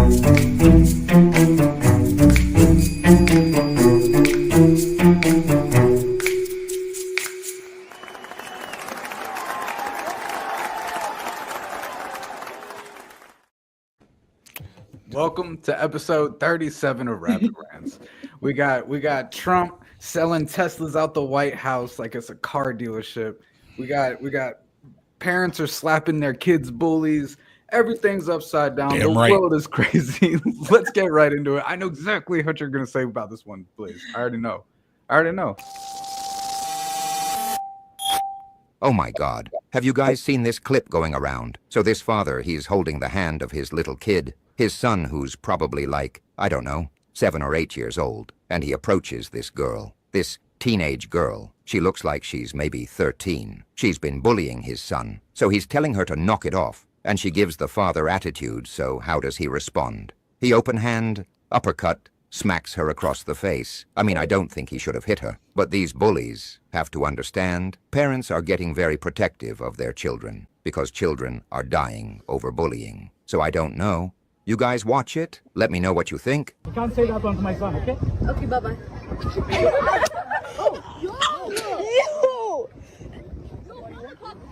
Welcome to episode 37 of Rapid Rants. We got Trump selling Teslas out the White House like it's a car dealership. We got parents are slapping their kids bullies. Everything's upside down. Damn the right. world is crazy. Let's get right into it. I know exactly what you're gonna say about this one, please. I already know. Oh my God. Have you guys seen this clip going around? So this father, he's holding the hand of his little kid, his son who's probably like, I don't know, 7 or 8 years old. And he approaches this girl, this teenage girl. She looks like she's maybe 13. She's been bullying his son. So he's telling her to knock it off. And she gives the father attitude, so how does he respond? He open hand, uppercut, smacks her across the face. I mean, I don't think he should have hit her. But these bullies have to understand, parents are getting very protective of their children because children are dying over bullying. So I don't know. You guys watch it? Let me know what you think. You can't say that one to my son, okay? Okay, bye-bye.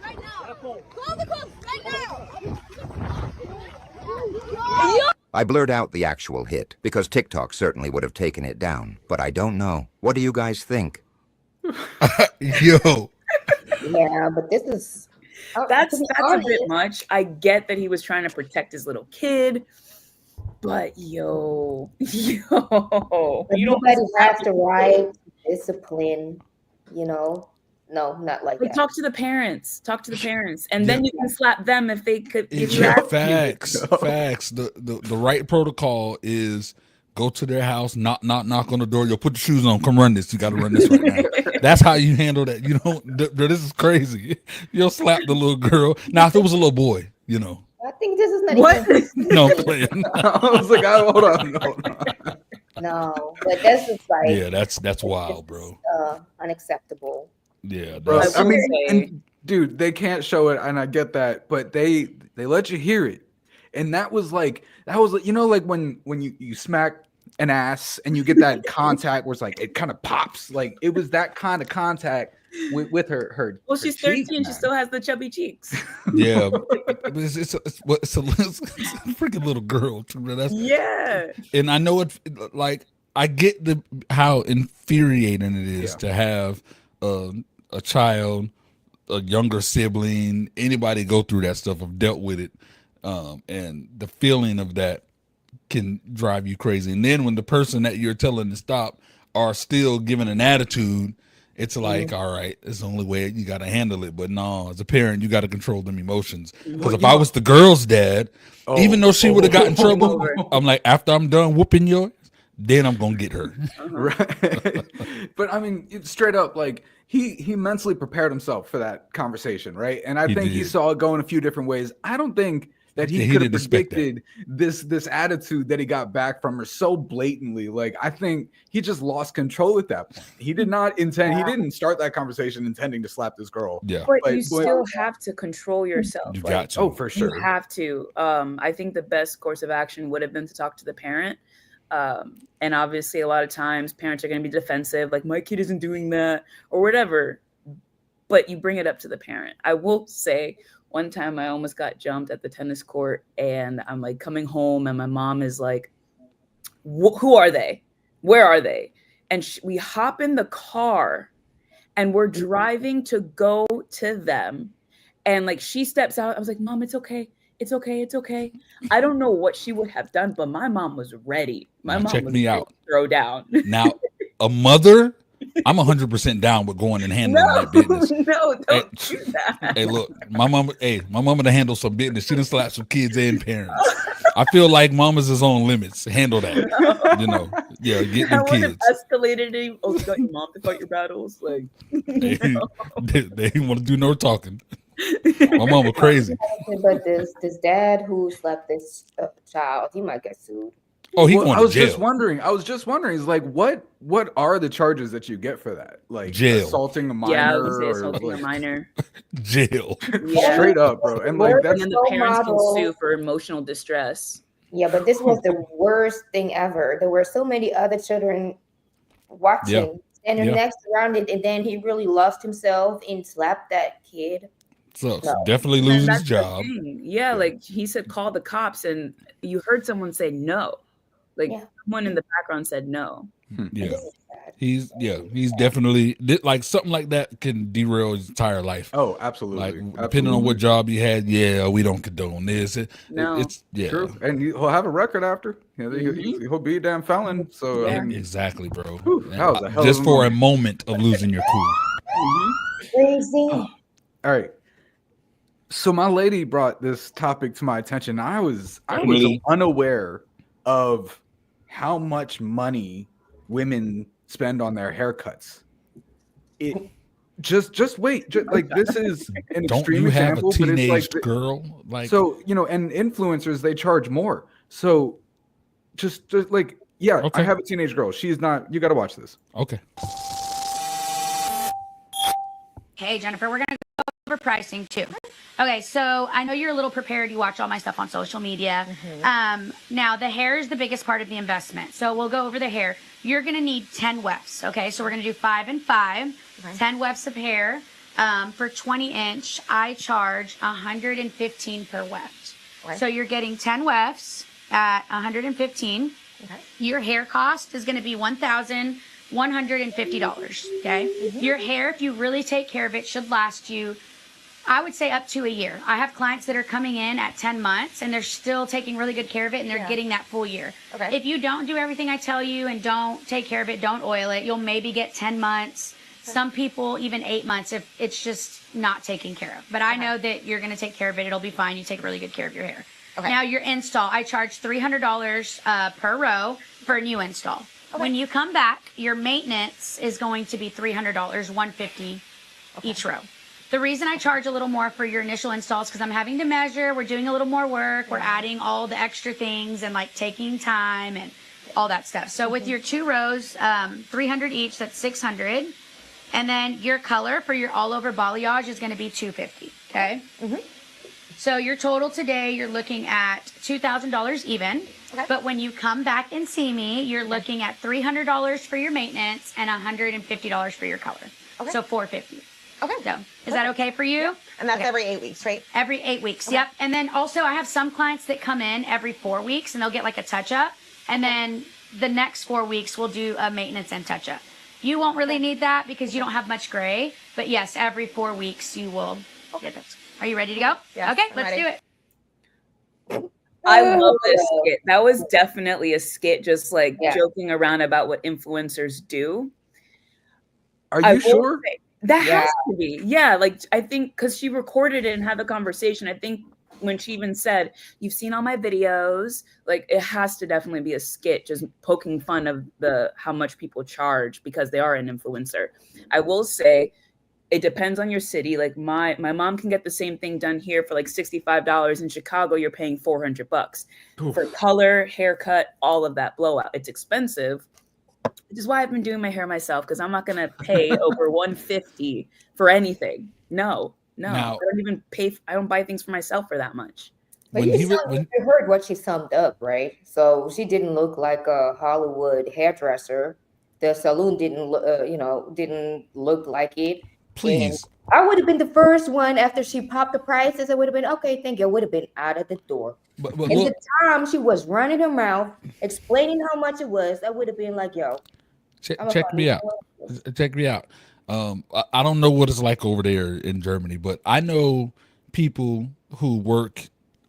Right now! Call the cops right now! I blurred out the actual hit because TikTok certainly would have taken it down, but I don't know. What do you guys think? Yo. Yeah, but this is that's a bit much. I get that he was trying to protect his little kid, but yo, nobody has to write discipline, you know. No, not like that. Talk to the parents, and then you can slap them if they could. Facts. The right protocol is go to their house, knock on the door. Yo, put your shoes on. Come run this. You got to run this right now. That's how you handle that. You know, this is crazy. You'll slap the little girl. Now, if it was a little boy, you know. I think this is not even. No, I'm playing. I was like, hold on. No, but that's just like. Yeah, that's wild, bro. Unacceptable. Yeah, bro. I mean, dude, they can't show it, and I get that, but they let you hear it, and that was like you know, like when you smack an ass and you get that contact where it's like it kind of pops, like it was that kind of contact with her. Well, she's 13, she still has the chubby cheeks. Yeah, it's a freaking little girl. Yeah, and I know it. Like I get how infuriating it is to have a child, a younger sibling, anybody go through that stuff. I've dealt with it, and the feeling of that can drive you crazy. And then when the person that you're telling to stop are still giving an attitude, it's like, all right, it's the only way you got to handle it. But no, as a parent, you got to control them emotions. Because if I was the girl's dad, even though she would have gotten in trouble, I'm like, after I'm done whooping yours, then I'm gonna get her. Right. But I mean, straight up, like he mentally prepared himself for that conversation, right? And I think he saw it going a few different ways. I don't think that he could have predicted this attitude that he got back from her so blatantly. Like, I think he just lost control at that point. He did not intend. He didn't start that conversation intending to slap this girl. Yeah, but you still have to control yourself. You got to. Oh, for sure. You have to. I think the best course of action would have been to talk to the parent. And obviously a lot of times parents are going to be defensive, like my kid isn't doing that or whatever, but you bring it up to the parent. I will say one time I almost got jumped at the tennis court, and I'm like coming home and my mom is like, who are they? Where are they? And we hop in the car and we're driving to go to them. And like, she steps out. I was like, Mom, it's okay. It's okay. I don't know what she would have done, but my mom was ready. My mom check was me ready out. to throw down. Now, a mother, I'm 100% down with going and handling that business. No, don't do that. Hey, look, my mama to handle some business. She done slapped some kids and parents. I feel like mama's is on limits. Handle that. No. You know, yeah, get them kids. Escalated. You got your mom to fight your battles. Like, they didn't want to do no talking. My mama crazy. But this dad who slapped this child, he might get sued. Oh, he going to jail. I was just wondering. Is like, what are the charges that you get for that? Like jail, assaulting a minor. Yeah, I was assaulting a minor. Jail. Yeah. Straight up, bro. And like and then the parents can sue for emotional distress. Yeah, but this was the worst thing ever. There were so many other children watching, and the next around it, and then he really lost himself and slapped that kid. Sucks. Definitely losing his job. Yeah, like he said, call the cops, and you heard someone say no. Like someone in the background said no. Yeah. He's definitely like something like that can derail his entire life. Oh, absolutely. Like depending on what job he had, we don't condone this. It's true, and he'll have a record after. He'll be a damn felon. So exactly, bro. That was a hell just of a for a moment of losing your cool. Crazy. All right. So my lady brought this topic to my attention. I was unaware of how much money women spend on their haircuts. It just wait. Like this is an extreme example, but it's like girl. Like so, and influencers, they charge more. So just like I have a teenage girl. She's not. You got to watch this. Okay. Hey Jennifer, we're gonna go over pricing too. Okay, so I know you're a little prepared. You watch all my stuff on social media. Now the hair is the biggest part of the investment. So we'll go over the hair. You're gonna need 10 wefts. Okay, so we're gonna do 5 and 5, 10 wefts of hair. For 20-inch, I charge $115 per weft. So you're getting 10 wefts at $115. Your hair cost is gonna be $1,150. Okay, your hair, if you really take care of it, should last you, I would say, up to a year. I have clients that are coming in at 10 months and they're still taking really good care of it and they're getting that full year. If you don't do everything I tell you and don't take care of it, don't oil it, you'll maybe get 10 months. Some people even 8 months if it's just not taken care of. But I know that you're going to take care of it. It'll be fine. You take really good care of your hair. Now your install, I charge $300 per row for a new install. When you come back, your maintenance is going to be $300, $150 each row. The reason I charge a little more for your initial installs because I'm having to measure, we're doing a little more work, we're adding all the extra things and like taking time and all that stuff. So with your 2 rows, 300 each, that's 600. And then your color for your all over balayage is going to be $250. Okay. So your total today, you're looking at $2,000 even. But when you come back and see me, you're looking at $300 for your maintenance and $150 for your color. So $450. So is that okay for you? Yep. And that's every 8 weeks, right? Every 8 weeks. Yep. And then also I have some clients that come in every 4 weeks and they'll get like a touch up. And then the next 4 weeks we'll do a maintenance and touch up. You won't really need that because you don't have much gray. But yes, every 4 weeks you will get this. Are you ready to go? Yes, okay, I'm let's ready. do it. I love this skit. That was definitely a skit, just like joking around about what influencers do. Are you sure? That has to be. Yeah, like I think because she recorded it and had the conversation. I think when she even said, "You've seen all my videos," like it has to definitely be a skit, just poking fun of how much people charge because they are an influencer. I will say, it depends on your city. Like my mom can get the same thing done here for like $65. In Chicago, you're paying $400 for color, haircut, all of that blowout. It's expensive. Which is why I've been doing my hair myself because I'm not gonna pay over $150 for anything. No, I don't even pay. I don't buy things for myself for that much. But you heard what she summed up, right? So she didn't look like a Hollywood hairdresser. The salon didn't look like it. Please. And I would have been the first one after she popped the prices. I would have been, okay, thank you. I would have been out of the door. But the time she was running her mouth, explaining how much it was, I would have been like, yo. Check me out. Check me out. I don't know what it's like over there in Germany, but I know people who work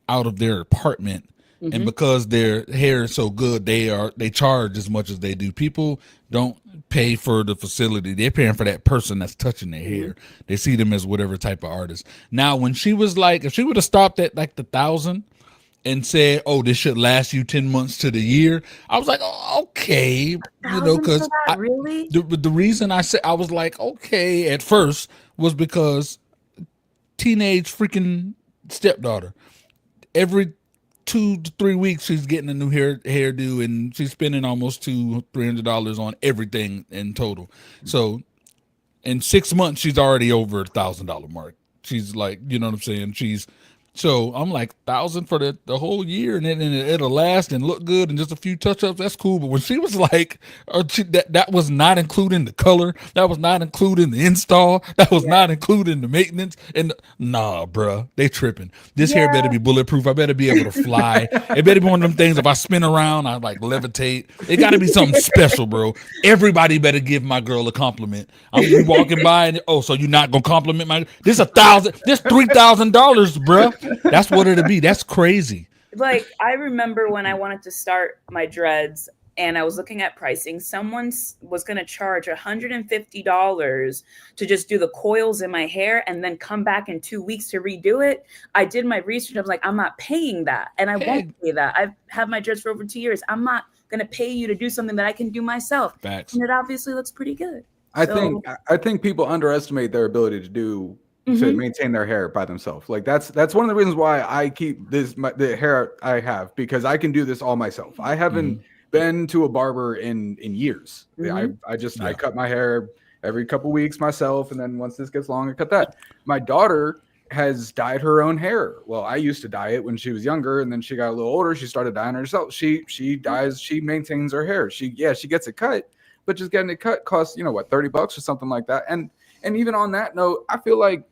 out of their apartment. And because their hair is so good, they charge as much as they do. People don't pay for the facility; they're paying for that person that's touching their hair. They see them as whatever type of artist. Now, when she was like, if she would have stopped at like the 1,000 and said, "Oh, this should last you 10 months to the year," I was like, oh, okay, because really the reason I said I was like, okay, at first was because teenage freaking stepdaughter every 2 to 3 weeks she's getting a new hairdo and she's spending almost $200-300 on everything in total. So in 6 months she's already over $1,000 mark. She's like, you know what I'm saying? She's So I'm like 1,000 for the whole year, and then it'll last and look good and just a few touch-ups. That's cool. But when she was like, that was not including the color, that was not including the install, that was not including the maintenance. And nah, bruh, they tripping. This hair better be bulletproof. I better be able to fly. It better be one of them things. If I spin around, I like levitate. It got to be something special, bro. Everybody better give my girl a compliment. I'm be walking by and so you're not gonna compliment my? This $1,000. This $3,000, bruh. That's what it'll be. That's crazy. Like, I remember when I wanted to start my dreads and I was looking at pricing, someone was going to charge $150 to just do the coils in my hair and then come back in 2 weeks to redo it. I did my research. I was like, I'm not paying that. And I won't pay that. I've had my dreads for over 2 years. I'm not going to pay you to do something that I can do myself. Facts. And it obviously looks pretty good. I think people underestimate their ability to do to maintain their hair by themselves. Like that's one of the reasons why I keep the hair I have, because I can do this all myself. I haven't been to a barber in years. I cut my hair every couple weeks myself, and then once this gets long, I cut that. My daughter has dyed her own hair. Well, I used to dye it when she was younger, and then she got a little older. She started dyeing herself. She dyes. She maintains her hair. She gets it cut, but just getting it cut costs $30 or something like that. And even on that note, I feel like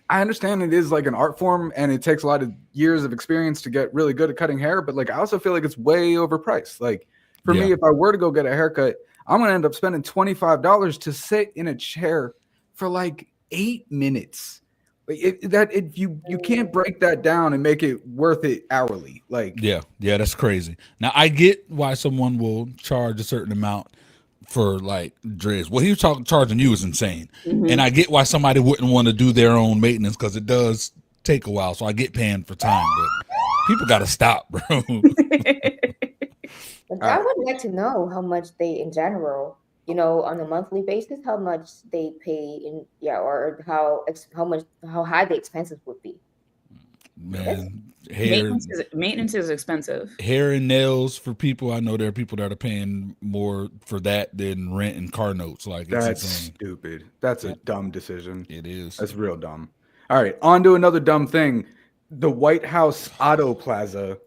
I understand it is like an art form and it takes a lot of years of experience to get really good at cutting hair, but like I also feel like it's way overpriced. Like for me, if I were to go get a haircut, I'm gonna end up spending $25 to sit in a chair for like 8 minutes. You can't break that down and make it worth it hourly. Like that's crazy. Now I get why someone will charge a certain amount for like dreads. What he was charging you is insane. And I get why somebody wouldn't want to do their own maintenance, because it does take a while. So I get paying for time, but people got to stop, bro. I would like to know how much they, in general, on a monthly basis, how much they pay or how high the expenses would be. Man, maintenance is expensive. Hair and nails for people. I know there are people that are paying more for that than rent and car notes. Like that's stupid. That's a dumb decision. It is. That's real dumb. All right, on to another dumb thing. The White House Auto Plaza.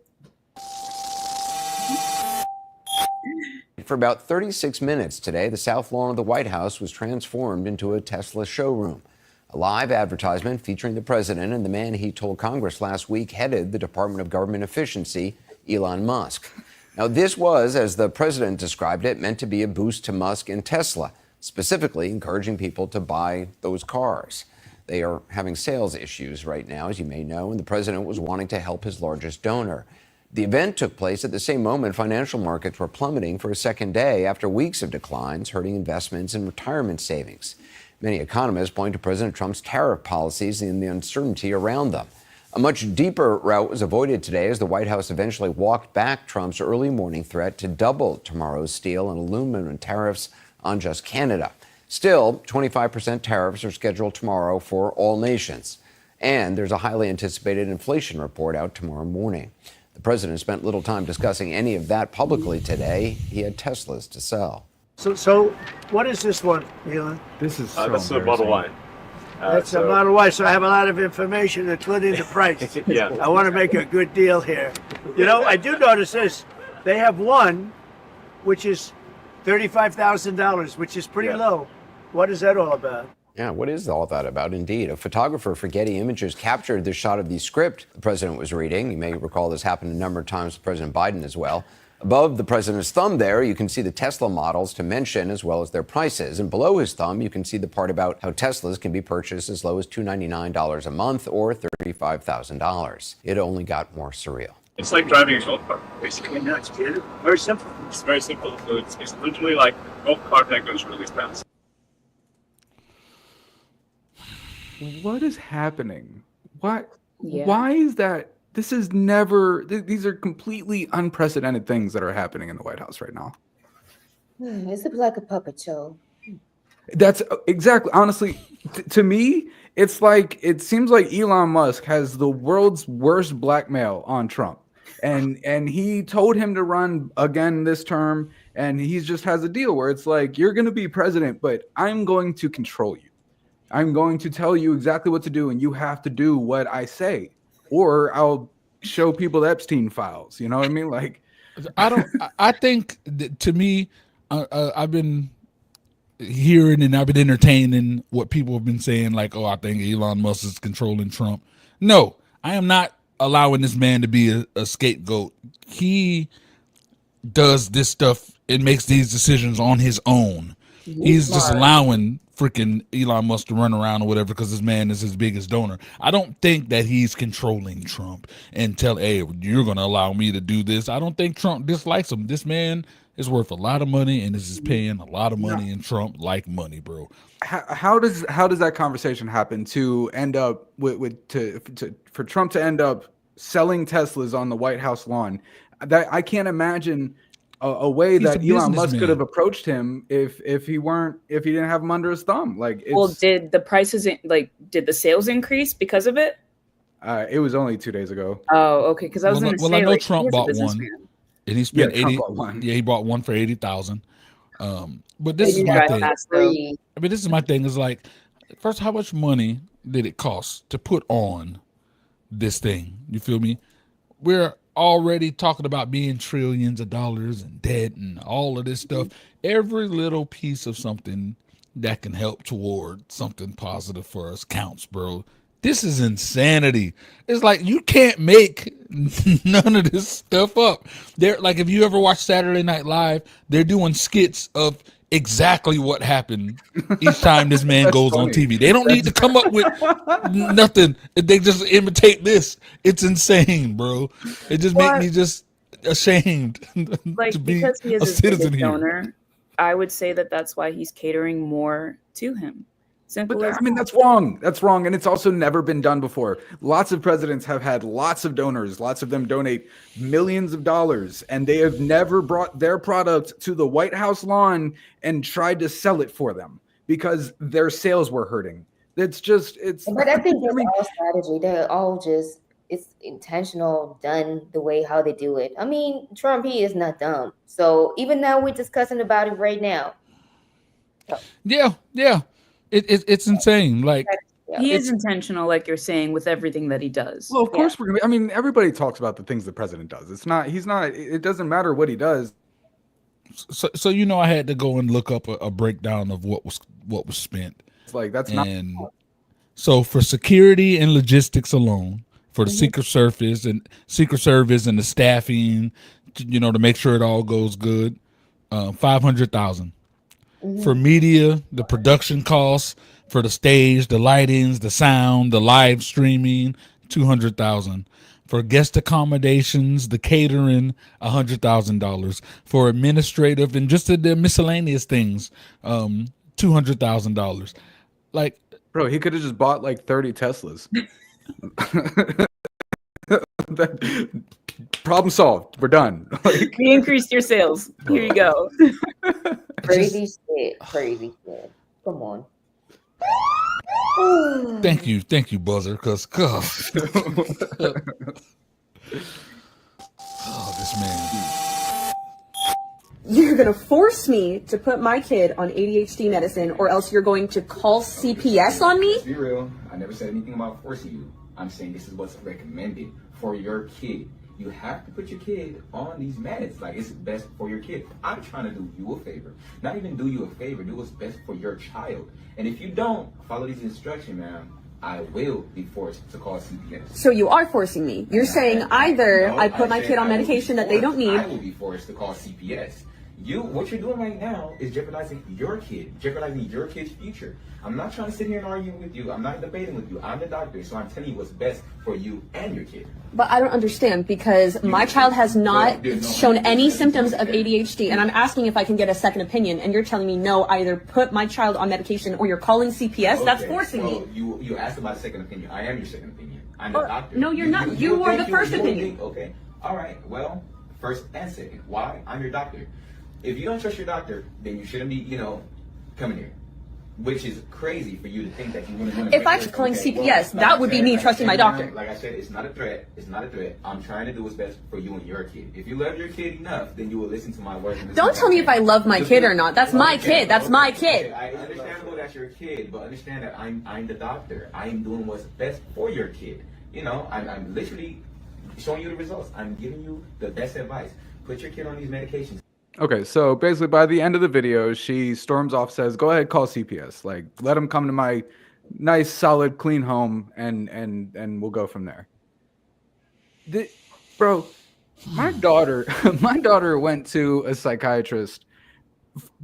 For about 36 minutes today, the south lawn of the White House was transformed into a Tesla showroom. A live advertisement featuring the president and the man he told Congress last week headed the Department of Government Efficiency, Elon Musk. Now, this was, as the president described it, meant to be a boost to Musk and Tesla, specifically encouraging people to buy those cars. They are having sales issues right now, as you may know, and the president was wanting to help his largest donor. The event took place at the same moment financial markets were plummeting for a second day after weeks of declines, hurting investments and retirement savings. Many economists point to President Trump's tariff policies and the uncertainty around them. A much deeper route was avoided today as the White House eventually walked back Trump's early morning threat to double tomorrow's steel and aluminum tariffs on just Canada. Still, 25% tariffs are scheduled tomorrow for all nations. And there's a highly anticipated inflation report out tomorrow morning. The president spent little time discussing any of that publicly today. He had Teslas to sell. So what is this one, Elon? This is that's a Model Y. That's a Model Y, so I have a lot of information, including the price. Yeah. I want to make a good deal here. I do notice this. They have one, which is $35,000, which is pretty low. What is that all about? Yeah, what is all that about? Indeed, a photographer for Getty Images captured the shot of the script the president was reading. You may recall this happened a number of times with President Biden as well. Above the president's thumb there, you can see the Tesla models to mention, as well as their prices. And below his thumb, you can see the part about how Teslas can be purchased as low as $299 a month or $35,000. It only got more surreal. It's like driving a golf cart, basically. No, it's beautiful. Very simple. It's very simple. So it's literally like a golf cart that goes really fast. What is happening? What? Yeah. Why is that? This is these are completely unprecedented things that are happening in the White House right now. It's like a puppet show. That's exactly, honestly, to me, it's like, it seems like Elon Musk has the world's worst blackmail on Trump. And he told him to run again this term, and he just has a deal where it's like, you're going to be president, but I'm going to control you. I'm going to tell you exactly what to do, and you have to do what I say. or I'll show people the Epstein files. You know what I mean? Like, I think to me, I've been hearing and I've been entertaining what people have been saying, like, oh, I think Elon Musk is controlling Trump. No, I am not allowing this man to be a scapegoat. He does this stuff and makes these decisions on his own. He's just allowing freaking Elon Musk to run around or whatever because this man is his biggest donor. I don't think that he's controlling Trump and tell, hey, you're going to allow me to do this. I don't think Trump dislikes him. This man is worth a lot of money and is paying a lot of money, and Trump like money, bro. How does that conversation happen to end up for Trump to end up selling Teslas on the White House lawn? That I can't imagine a way that Elon Musk could have approached him if he didn't have him under his thumb. Like, did the prices did the sales increase because of it? It was only 2 days ago. Oh, okay. Because I was going to say, I know Trump bought one, and he spent 80. Yeah, he bought one for 80,000. But this is my thing. I mean, this is my thing. Is like, first, how much money did it cost to put on this thing? You feel me? We're already talking about being trillions of dollars in debt and all of this stuff. Every little piece of something that can help toward something positive for us counts, bro. This is insanity. It's like you can't make none of this stuff up. They're like, if you ever watch Saturday Night Live, they're doing skits of exactly what happened each time this man goes on TV. They don't need to come up with nothing. They just imitate this. It's insane, bro. It just makes me just ashamed to be because he is a citizen here. Donor, I would say that's why he's catering more to him. But I mean, that's wrong. That's wrong. And it's also never been done before. Lots of presidents have had lots of donors. Lots of them donate millions of dollars, and they have never brought their product to the White House lawn and tried to sell it for them because their sales were hurting. But I think it's all strategy. They're all just, it's intentional, done the way how they do it. I mean, Trump, he is not dumb. So even now we're discussing about it right now. Yeah. It's insane. Like, he is intentional, like you're saying, with everything that he does. Well, of course we're gonna. I mean, everybody talks about the things the president does. He's not. It doesn't matter what he does. So I had to go and look up a breakdown of what was spent. It's like that's and not. So for security and logistics alone, for the Secret Service and the staffing, to make sure it all goes good, $500,000. For media, the production costs for the stage, the lightings, the sound, the live streaming, $200,000. For guest accommodations, the catering, $100,000. For administrative and just the miscellaneous things, $200,000. Like, bro, he could have just bought like 30 Teslas. Problem solved. We're done. Like, we increased your sales. Here you go. Crazy shit. Come on. Thank you, Buzzer. Because this man. You're gonna force me to put my kid on ADHD medicine, or else you're going to call CPS on me? Let's be real. I never said anything about forcing you. I'm saying this is what's recommended for your kid. You have to put your kid on these meds. Like, it's best for your kid. I'm trying to do you a favor. Not even do you a favor. Do what's best for your child. And if you don't follow these instructions, man, I will be forced to call CPS. So you are forcing me. You're saying either I put my kid on medication that they don't need. I will be forced to call CPS. What you're doing right now is jeopardizing your kid's future. I'm not trying to sit here and argue with you. I'm not debating with you. I'm the doctor, so I'm telling you what's best for you and your kid. But I don't understand, because my child has not shown any symptoms of ADHD, and I'm asking if I can get a second opinion, and you're telling me no, either put my child on medication or you're calling CPS. Okay. That's forcing me. You asked about a second opinion. I am your second opinion. I'm the doctor. No, you're not. You were the first opinion. Okay. All right. Well, first and second. Why? I'm your doctor. If you don't trust your doctor, then you shouldn't be, coming here. Which is crazy for you to think that you wouldn't. If I was calling CPS, that would be me trusting my doctor. Like I said, it's not a threat. It's not a threat. I'm trying to do what's best for you and your kid. If you love your kid enough, then you will listen to my words. Don't tell me if I love my kid or not. That's my kid. That's my kid. I understand that's your kid, but understand that I'm the doctor. I am doing what's best for your kid. You know, I'm literally showing you the results. I'm giving you the best advice. Put your kid on these medications. Okay, so basically by the end of the video, she storms off, says, "Go ahead, call CPS. Like, let them come to my nice, solid, clean home, and we'll go from there." Bro, my daughter went to a psychiatrist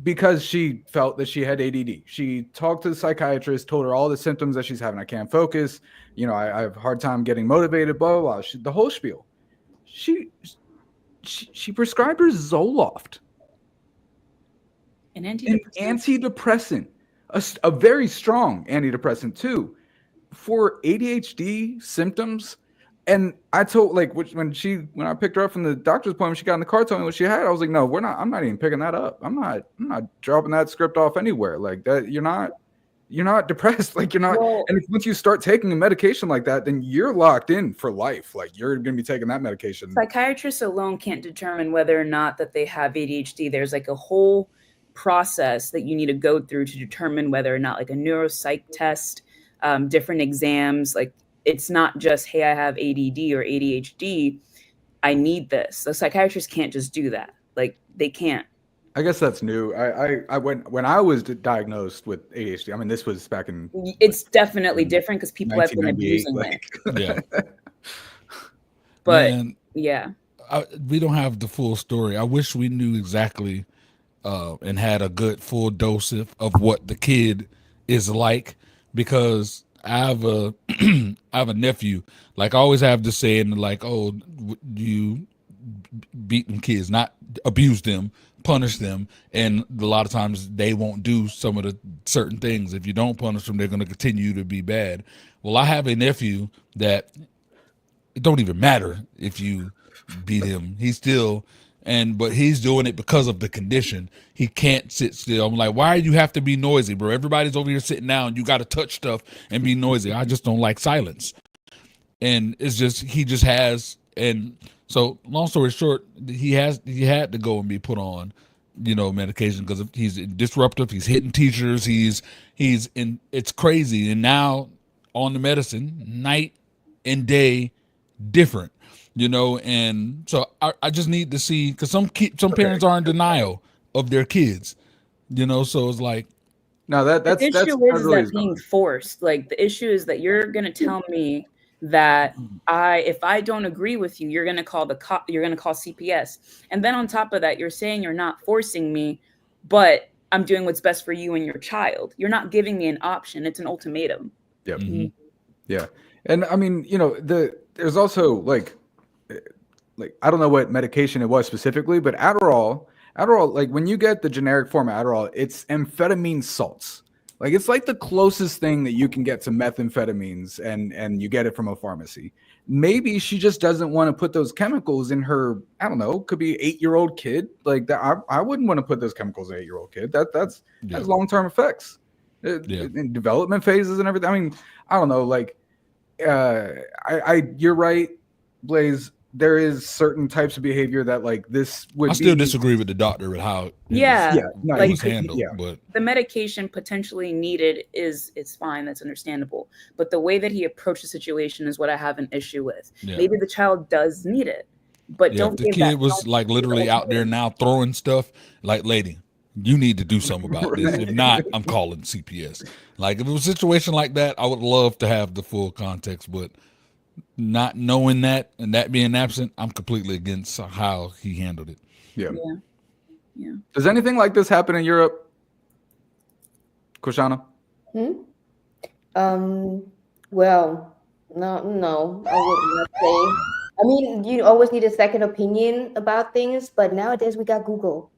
because she felt that she had ADD. She talked to the psychiatrist, told her all the symptoms that she's having. I can't focus. You know, I have a hard time getting motivated. Blah blah blah. The whole spiel. She prescribed her Zoloft, an antidepressant, a very strong antidepressant too, for ADHD symptoms. And I told, like, when I picked her up from the doctor's appointment, she got in the car, told me what she had. I was like, no, I'm not even picking that up. I'm not dropping that script off anywhere. Like that, you're not depressed. Like you're not. Well, and once you start taking a medication like that, then you're locked in for life. Like you're going to be taking that medication. Psychiatrists alone can't determine whether or not that they have ADHD. There's like a whole process that you need to go through to determine whether or not, like a neuropsych test, different exams. Like it's not just, hey, I have ADD or ADHD. I need this. The psychiatrists can't just do that. Like they can't. I guess that's new. I when I was diagnosed with ADHD. I mean, this was back in. It's definitely different because people have been abusing it. Yeah. But man, yeah, we don't have the full story. I wish we knew exactly and had a good full dose of what the kid is like, because I have a nephew. Like I always have this saying, like, oh, you beating kids, not abuse them, punish them, and a lot of times they won't do some of the certain things. If you don't punish them, they're going to continue to be bad. Well, I have a nephew that it don't even matter if you beat him, but he's doing it because of the condition. He can't sit still. I'm like, why do you have to be noisy, bro? Everybody's over here sitting down. You got to touch stuff and be noisy. I just don't like silence. And it's just, he just has, and so long story short, he had to go and be put on, medication because he's disruptive. He's hitting teachers. It's crazy. And now on the medicine, night and day, different, and so I just need to see, because some parents are in denial of their kids, so it's like, no, that's the issue is really that being forced. Like the issue is that you're gonna tell me that if I don't agree with you, you're gonna call you're gonna call CPS, and then on top of that, you're saying you're not forcing me, but I'm doing what's best for you and your child. You're not giving me an option. It's an ultimatum. Yep. Mm-hmm. Yeah, and I mean, there's also like I don't know what medication it was specifically, but Adderall, like when you get the generic form of Adderall, it's amphetamine salts. Like it's like the closest thing that you can get to methamphetamines, and you get it from a pharmacy. Maybe she just doesn't want to put those chemicals in her, I don't know, could be 8-year-old kid. Like that, I wouldn't want to put those chemicals in an 8-year-old kid. That's long-term effects. In development phases and everything. I mean, I don't know, like you're right, Blaze. There is certain types of behavior that like this would. I still disagree with the doctor with how like was handled. But the medication potentially needed it's fine. That's understandable. But the way that he approached the situation is what I have an issue with. Yeah. Maybe the child does need it, but don't. If the kid was like literally out there now throwing stuff, like, lady, you need to do something about this. If not, I'm calling CPS. Like if it was a situation like that, I would love to have the full context, but not knowing that and that being absent, I'm completely against how he handled it. Yeah. Does anything like this happen in Europe, Koshana? Well, no, I would not say. I mean, you always need a second opinion about things, but nowadays we got Google.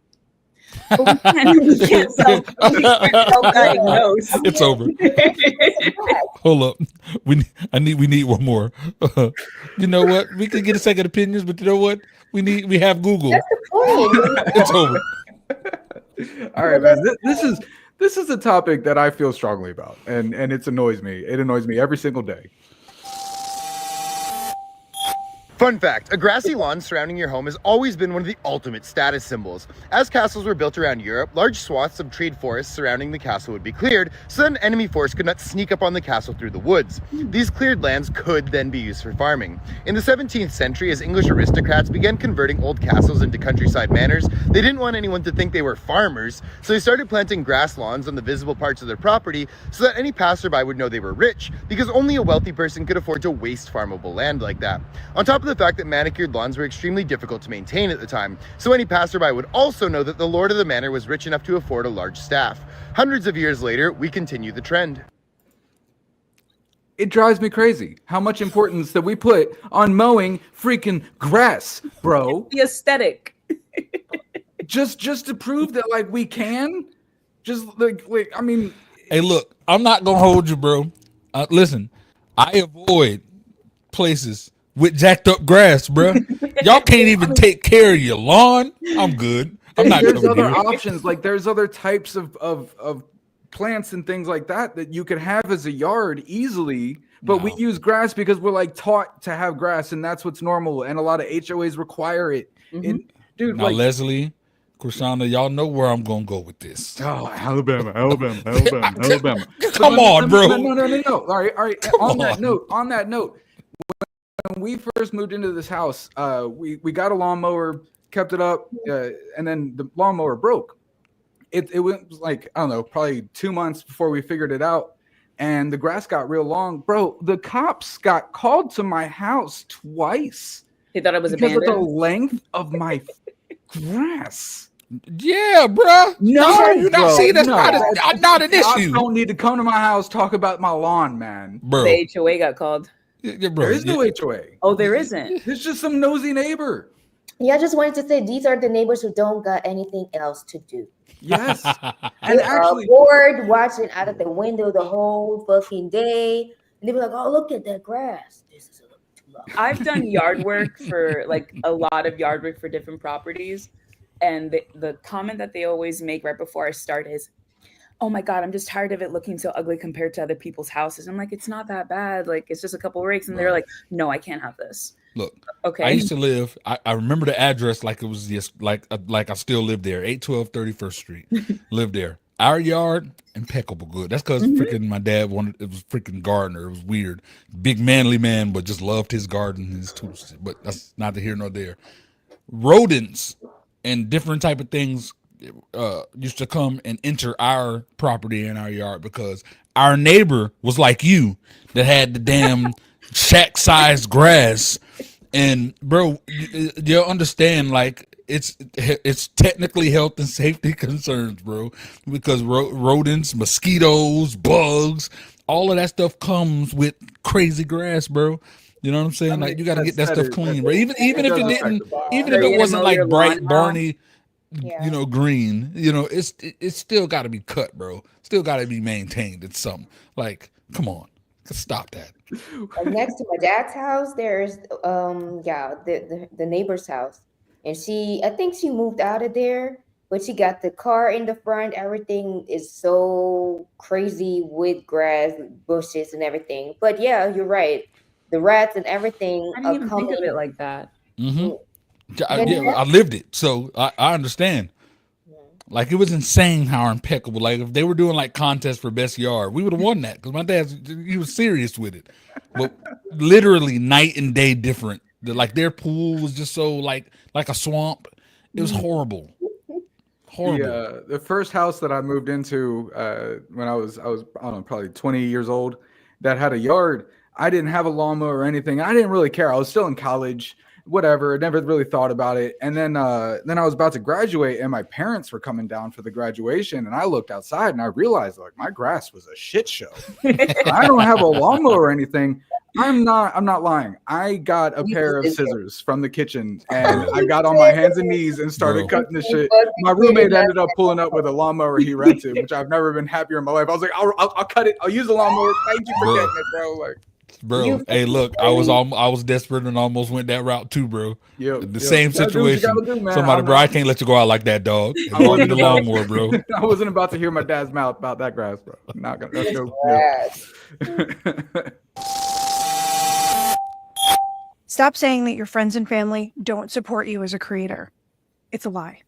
We can't self-diagnose. It's over. Hold up. We need one more. You know what? We can get a second opinions, but you know what? We have Google. That's the point. It's over. All right, man. This is a topic that I feel strongly about, and it annoys me. It annoys me every single day. Fun fact, a grassy lawn surrounding your home has always been one of the ultimate status symbols. As castles were built around Europe, large swaths of treed forest surrounding the castle would be cleared so that an enemy force could not sneak up on the castle through the woods. These cleared lands could then be used for farming. In the 17th century, as English aristocrats began converting old castles into countryside manors, they didn't want anyone to think they were farmers, so they started planting grass lawns on the visible parts of their property so that any passerby would know they were rich, because only a wealthy person could afford to waste farmable land like that. On top of the fact that manicured lawns were extremely difficult to maintain at the time, so any passerby would also know that the lord of the manor was rich enough to afford a large staff. Hundreds of years later, we continue the trend. It drives me crazy how much importance that we put on mowing freaking grass, bro. The aesthetic. just to prove that like we can. Just like I mean. Hey, look, I'm not gonna hold you, bro. Listen, I avoid places with jacked up grass, bro. Y'all can't even take care of your lawn. I'm good. I'm not. There's other options. Like there's other types of plants and things like that you could have as a yard easily. But we use grass because we're like taught to have grass, and that's what's normal. And a lot of HOAs require it. And, dude, now like Leslie, Krishana, y'all know where I'm gonna go with this. Oh, Alabama. Come on, bro. No. All right. On that note, when we first moved into this house, we got a lawnmower, kept it up, and then the lawnmower broke. It went like, I don't know, probably 2 months before we figured it out, and the grass got real long. Bro, the cops got called to my house twice. They thought it was because abandoned? of the length of my grass. Yeah, bro. No, you not see that's not an issue. You don't need to come to my house talk about my lawn, man. Bro, the HOA got called. Yeah, bro. There is no HOA. Oh, there isn't. It's just some nosy neighbor. Yeah, I just wanted to say these are the neighbors who don't got anything else to do. Yes. And They actually, are bored watching out of the window the whole fucking day. And they be like, oh, look at that grass. This is a little too long. I've done yard work for like a lot of yard work for different properties. And the comment that they always make right before I start is, oh my God, I'm just tired of it looking so ugly compared to other people's houses. I'm like, it's not that bad. Like, it's just a couple rakes. And they're like, no, I can't have this. Look, okay. I used to live, I remember the address like it was just like I still live there, 812 31st Street. Lived there. Our yard, impeccable good. That's because freaking my dad it was freaking gardener. It was weird. Big manly man, but just loved his garden and his tools. But that's neither here nor there. Rodents and different type of things used to come and enter our property and our yard because our neighbor was like you that had the damn shack-sized grass. And bro, you'll understand, like it's technically health and safety concerns, bro, because rodents, mosquitoes, bugs, all of that stuff comes with crazy grass, bro. You know what I'm saying? Like you got to get that stuff clean, bro. Even if it wasn't like bright Barney, you know, green, you know, it's still got to be cut, bro. Still got to be maintained. It's something like, come on, stop that. Like next to my dad's house, there's the neighbor's house, and I think she moved out of there, but she got the car in the front. Everything is so crazy with grass, bushes, and everything. But yeah, you're right. The rats and everything. I didn't even think of it like that. I lived it, so I understand. Like it was insane how impeccable. Like if they were doing like contests for best yard, we would have won that because my he was serious with it. But literally night and day different. Like their pool was just so like a swamp. It was horrible. Horrible. The first house that I moved into when I was I don't know, probably 20 years old, that had a yard. I didn't have a lawnmower or anything. I didn't really care. I was still in college. Whatever, never really thought about it. And then I was about to graduate, and my parents were coming down for the graduation, and I looked outside and I realized like my grass was a shit show. I don't have a lawnmower or anything. I'm not lying. I got a pair of scissors from the kitchen, and I got on my hands and knees and started cutting the shit. My roommate ended up pulling up with a lawnmower he rented, which I've never been happier in my life. I was like, I'll cut it. I'll use a lawnmower. Thank you for getting it, bro. Like. Bro, hey, look, I was desperate and almost went that route too, bro. The same situation. Somebody, bro, I can't let you go out like that, dog. I wanted the lawnmower, bro. I wasn't about to hear my dad's mouth about that grass, bro. Not gonna. Let's go. Stop saying that your friends and family don't support you as a creator. It's a lie.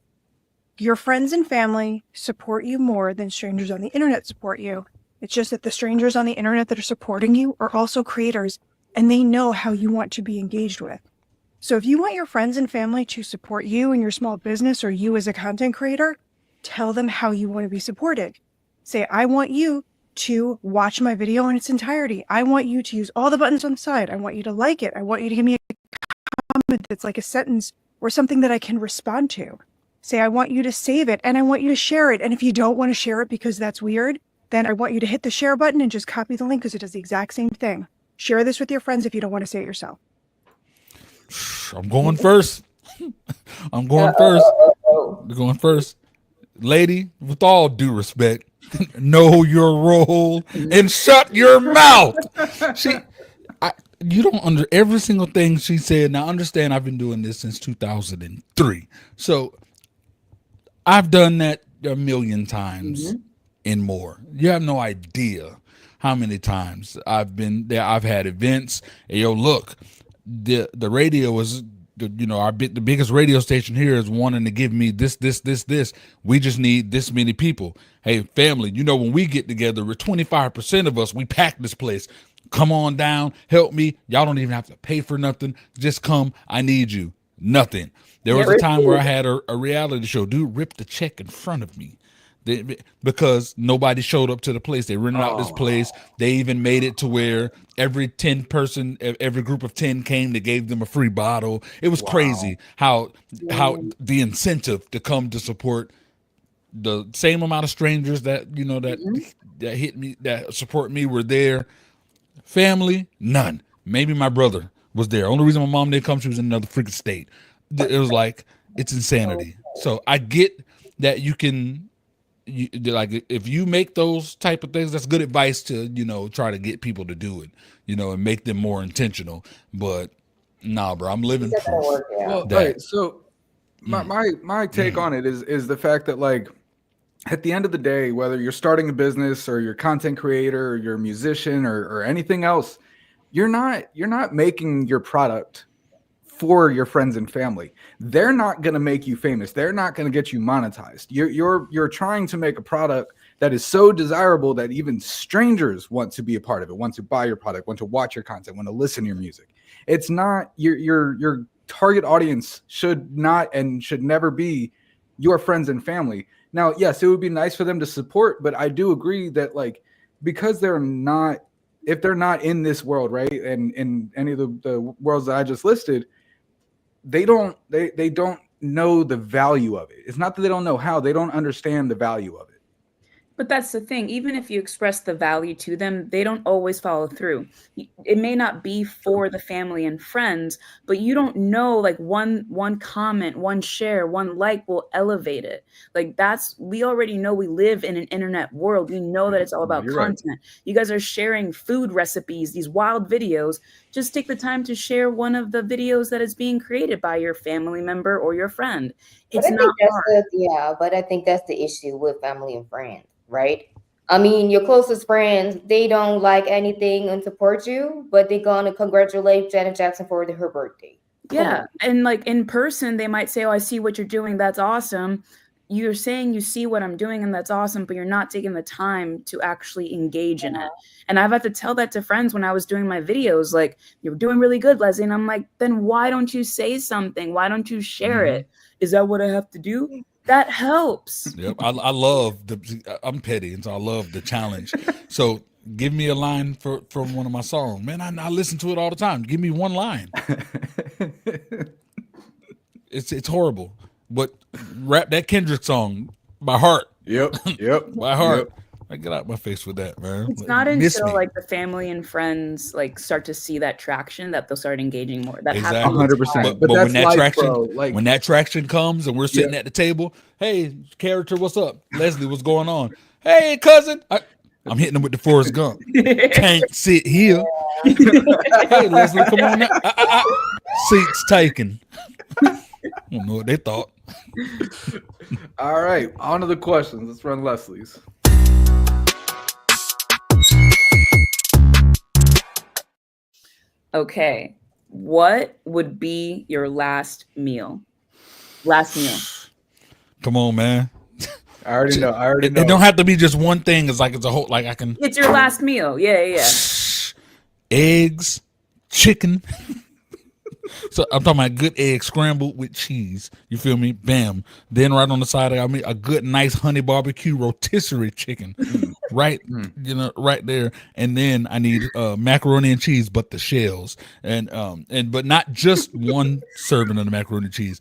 Your friends and family support you more than strangers on the internet support you. It's just that the strangers on the internet that are supporting you are also creators, and they know how you want to be engaged with. So if you want your friends and family to support you in your small business or you as a content creator, tell them how you want to be supported. Say, I want you to watch my video in its entirety. I want you to use all the buttons on the side. I want you to like it. I want you to give me a comment that's like a sentence or something that I can respond to. Say, I want you to save it and I want you to share it. And if you don't want to share it because that's weird, then I want you to hit the share button and just copy the link because it does the exact same thing. Share this with your friends if you don't want to say it yourself. I'm going first. I'm going first. Going first. Lady, with all due respect, know your role and shut your mouth. You don't under every single thing she said. Now understand, I've been doing this since 2003. So I've done that a million times and more. You have no idea how many times I've been there. I've had events. And, yo, look, the radio is, the biggest radio station here is wanting to give me this. We just need this many people. Hey, family, when we get together, with 25% of us, we pack this place. Come on down, help me. Y'all don't even have to pay for nothing. Just come. I need you. Nothing. There was a time where I had a reality show. Dude ripped the check in front of me because nobody showed up to the place. They rented out this place. They even made it to where every group of 10 came. They gave them a free bottle. It was crazy how the incentive to come to support the same amount of strangers that hit me, that support me, were there. Family, none. Maybe my brother was there. Only reason my mom didn't come, she was in another freaking state. It was like, it's insanity. So I get that if you make those type of things, that's good advice to, try to get people to do it, and make them more intentional. But nah, bro, I'm living proof. Well, right. So my take on it is the fact that, like, at the end of the day, whether you're starting a business or you're a content creator or you're a musician or anything else, you're not making your product for your friends and family. They're not going to make you famous. They're not going to get you monetized. You're trying to make a product that is so desirable that even strangers want to be a part of it, want to buy your product, want to watch your content, want to listen to your music. It's not your target audience should not and should never be your friends and family. Now, yes, it would be nice for them to support, but I do agree that, like, because if they're not in this world, right, and in any of the worlds that I just listed, they don't know the value of it. It's not that they don't know how, they don't understand the value of it. But that's the thing. Even if you express the value to them, they don't always follow through. It may not be for the family and friends, but you don't know, like, one comment, one share, one like will elevate it. Like, we already know we live in an internet world. We know that it's all about content. Right. You guys are sharing food recipes, these wild videos. Just take the time to share one of the videos that is being created by your family member or your friend. It's not hard. But I think that's the issue with family and friends. Right? I mean, your closest friends, they don't like anything and support you, but they're going to congratulate Janet Jackson for her birthday. Yeah. And, like, in person, they might say, oh, I see what you're doing. That's awesome. You're saying you see what I'm doing and that's awesome, but you're not taking the time to actually engage in it. And I've had to tell that to friends when I was doing my videos, like, you're doing really good, Leslie. And I'm like, then why don't you say something? Why don't you share it? Is that what I have to do? That helps. Yep. I love I'm petty, and so I love the challenge. So give me a line from one of my songs. Man, I listen to it all the time. Give me one line. It's horrible. But rap that Kendrick song by heart. Yep. By heart. Yep. I get out my face with that, man. It's not until like the family and friends like start to see that traction that they'll start engaging more. That exactly. 100%. But when that traction, like, when that traction comes and we're sitting at the table, hey, character, what's up? Leslie, what's going on? Hey, cousin. I'm hitting him with the Forrest Gump. Can't sit here. Hey, Leslie, come on now. Seats taken. I don't know what they thought. All right, on to the questions. Let's run Leslie's. Okay, what would be your last meal? Last meal. Come on, man. I already know. It don't have to be just one thing. It's like it's a whole. Like I can. It's your last meal. Yeah. Eggs, chicken. So I'm talking about good egg scrambled with cheese. You feel me? Bam. Then right on the side, I mean a good nice honey barbecue rotisserie chicken, right? You know, right there. And then I need macaroni and cheese, but the shells, and but not just one serving of the macaroni and cheese.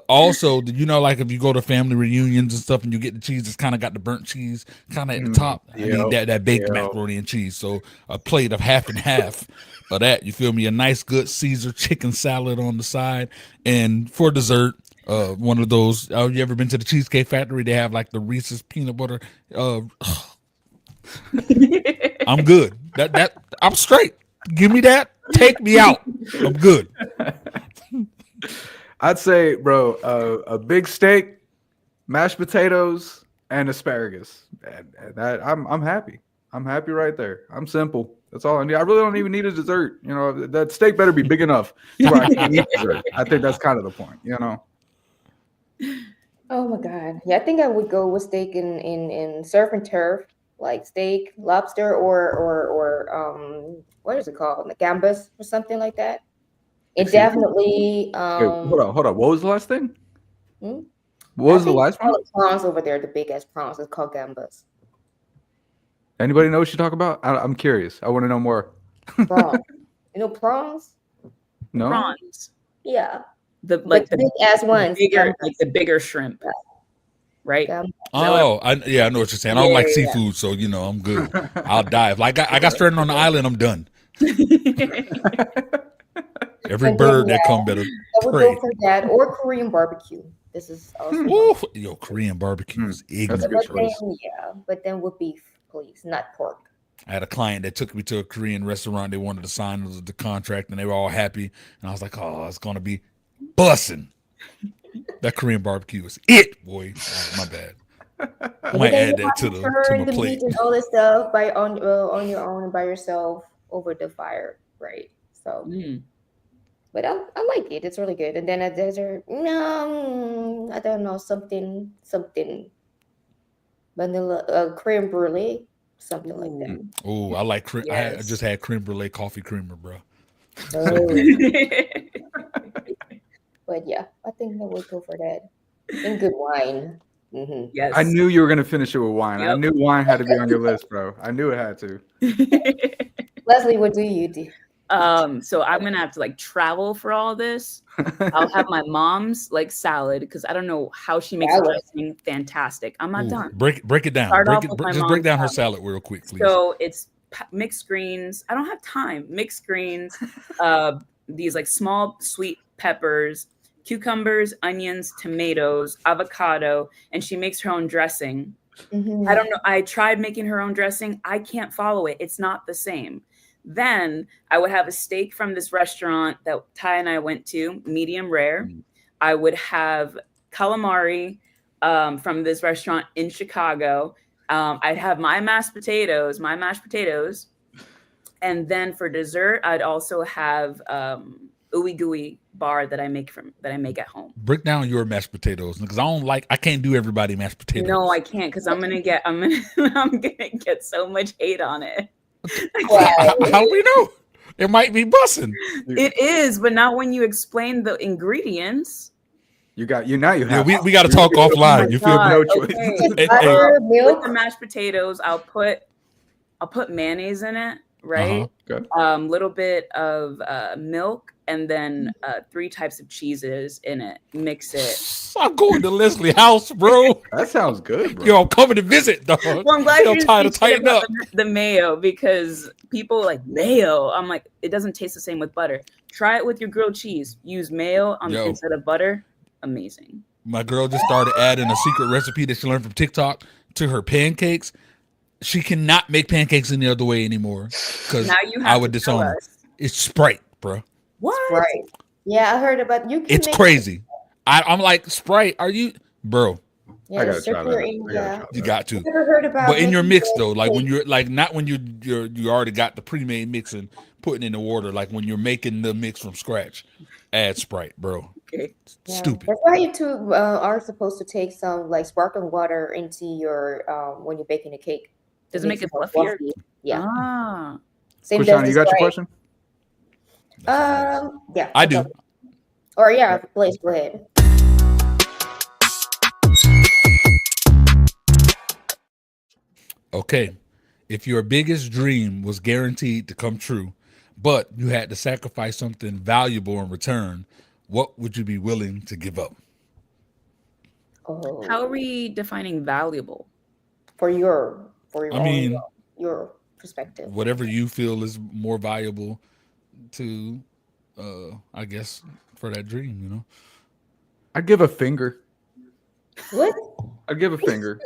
Also, you know, like if you go to family reunions and stuff, and you get the cheese, it's kind of got the burnt cheese kind of at the top. I need that baked macaroni and cheese. So a plate of half and half. Of that, you feel me? A nice good Caesar chicken salad on the side, and for dessert, one of those. You ever been to the Cheesecake Factory? They have like the Reese's peanut butter. I'm good. That I'm straight. Give me that. Take me out. I'm good. I'd say, bro, a big steak, mashed potatoes, and asparagus. And that I'm happy. I'm happy right there. I'm simple. That's all I need. I really don't even need a dessert. You know, that steak better be big enough to where I can eat dessert. I think that's kind of the point, you know. Oh my God. Yeah, I think I would go with steak in surf and turf, like steak, lobster, or what is it called? The gambas or something like that. It definitely hold on. What was the last thing? What was the last one? Prawns over there, the big ass prawns. It's called gambas. Anybody know what you talk about? I'm curious. I want to know more. Prawns. You know prawns? No. Prawns. Yeah. The big ass ones. Bigger, like the bigger shrimp. Right? Oh, I know what you're saying. I don't like seafood, so you know I'm good. I'll dive. Like I got stranded on the island, I'm done. Every bird that come better. I would go for that or Korean barbecue. This is also Korean barbecue is ignorant. But then with beef, please, not pork. I had a client that took me to a Korean restaurant. They wanted to sign the contract, and they were all happy. And I was like, "Oh, it's gonna be bussin'." That Korean barbecue is it, boy. Oh, my bad. I might add that to my plate. And all this stuff on your own and by yourself over the fire, right? So, but I like it. It's really good. And then a dessert, I don't know, something vanilla, creme brulee, something like that. Oh, I like cream. I just had creme brulee coffee creamer, bro. But yeah, I think I would go for that. And good wine. Yes. I knew you were gonna finish it with wine. Yep. I knew wine had to be on your list, bro. I knew it had to. Leslie, what do you do? So I'm gonna have to like travel for all this. I'll have my mom's like salad because I don't know how she makes dressing fantastic. I'm not done. Break it down. Break down her salad real quick, please. So it's mixed greens. I don't have time. Mixed greens. These like small sweet peppers, cucumbers, onions, tomatoes, avocado, and she makes her own dressing. I don't know. I tried making her own dressing. I can't follow it. It's not the same. Then I would have a steak from this restaurant that Ty and I went to, medium rare. I would have calamari from this restaurant in Chicago. I'd have my mashed potatoes. And then for dessert, I'd also have ooey gooey bar that I make at home. Break down your mashed potatoes because I can't do everybody mashed potatoes. No, I can't because I'm gonna get so much hate on it. How do we know? It might be bussin'. It is, but not when you explain the ingredients. We got to talk offline. You feel no choice. With the mashed potatoes, I'll put mayonnaise in it, right? Little bit of milk, and then 3 types of cheeses in it. Mix it. I'm going to Leslie's house, bro. That sounds good, bro. Yo, I'm coming to visit, dog. Well, I'm glad you didn't tighten up the mayo because people like mayo. I'm like, it doesn't taste the same with butter. Try it with your grilled cheese. Use mayo instead of butter. Amazing. My girl just started adding a secret recipe that she learned from TikTok to her pancakes. She cannot make pancakes any other way anymore because I would disown her. It's Sprite, bro. What? Sprite. Yeah, I heard about you. It's crazy. I'm like, Sprite, are you, bro? Yeah, I gotta try that. You got to. Never heard about but in your mix though, like when you're like not when you already got the pre-made mix and putting in the water. Like when you're making the mix from scratch, add Sprite, bro. Okay. Stupid. That's why you two are supposed to take some like sparkling water into your when you're baking a cake. Does it make it more fluffier? fluffy. Yeah. Ah. Same Krishana, does you the got your Sprite. question? Yeah. I do. Or yeah, Blaze, go ahead. Okay. If your biggest dream was guaranteed to come true, but you had to sacrifice something valuable in return, what would you be willing to give up? Oh. How are we defining valuable? For your I mean, your perspective. whatever you feel is more valuable to, I guess, for that dream, you know? I'd give a finger. What? I'd give a finger.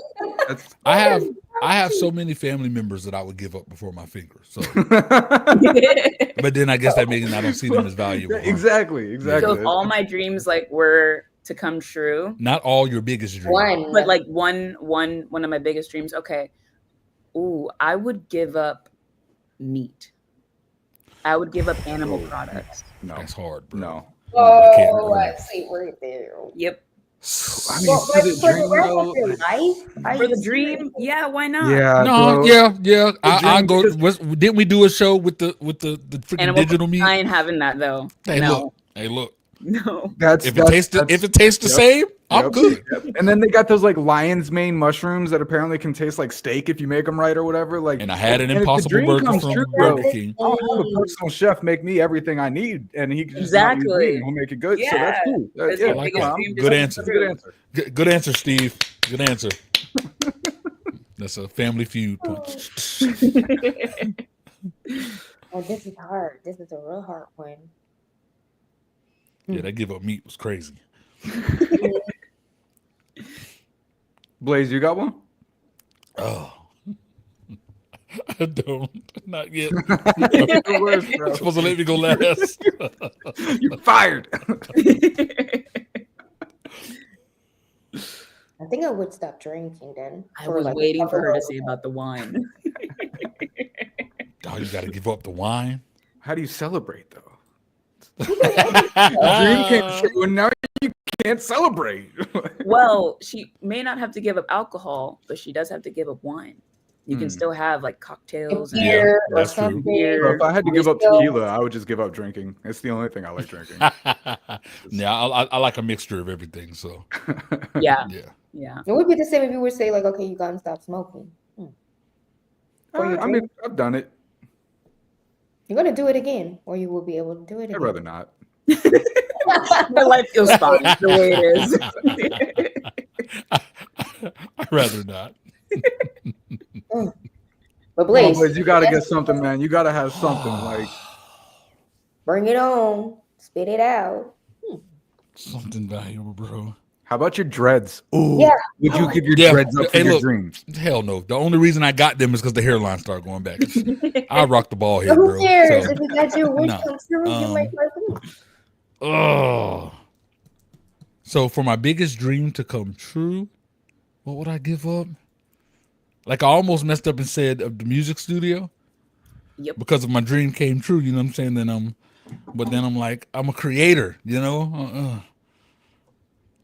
That's I have so many family members that I would give up before my finger. So, but then I guess that means I don't see them as valuable. Huh? Exactly. So if all my dreams like were to come true, not all your biggest dreams, but like one of my biggest dreams. Okay, ooh, I would give up meat. I would give up animal products. No, that's hard, bro. No. Oh, I see right there. Yep. I mean, for the life, for the dream, yeah, why not? Yeah, no, bro. yeah. I go. Didn't we do a show with the freaking Animal digital meat? I ain't having that though. Hey, no. look. No. If it tastes the same, I'm good. Yep. And then they got those like lion's mane mushrooms that apparently can taste like steak if you make them right or whatever. Like, and I had an if the Impossible dream Burger comes from true, Burger bro, King. I'll have a personal chef make me everything I need, and he can just Exactly. he'll make it good. So Yeah. that's cool. That's Yeah, your like biggest that. dream Good to answer. come true. Good answer, Steve. Good answer. That's a Family Feud punch. Oh, this is hard. This is a real hard one. Yeah, that give up meat was crazy. Blaze, you got one? Oh, I don't. Not yet. The worst, bro. You're supposed to let me go last. You're fired. I think I would stop drinking then. I was waiting for her to say about the wine. Oh, you got to give up the wine. How do you celebrate though? Dream came true, and now you can't celebrate. Well, she may not have to give up alcohol, but she does have to give up wine. You can still have like cocktails and Beer or that's true. something. Bro, if I had to give up Still- tequila, I would just give up drinking. It's the only thing I like drinking. Yeah, I like a mixture of everything. So yeah. yeah. It would be the same if you would say like, okay, you gotta stop smoking. Or your I mean, I've done it. You're gonna do it again, or you will be able to do it again. I'd rather not. My life feels fine the way it is. I'd rather not. But Blaze, Blaze, you gotta get something, man. You gotta have something like. bring it on, spit it out. Something valuable, bro. How about your dreads? Ooh, Yeah. would you give your Yeah. dreads up for Hey, your look, dreams? Hell no. The only reason I got them is because the hairline started going back. I rock the ball here, Who bro. cares? So, If that's your wish no. come true, you might like it. oh. So for my biggest dream to come true, what would I give up? Like I almost messed up and said of the music studio. Yep. Because if my dream came true, you know what I'm saying? But then I'm like, I'm a creator, you know?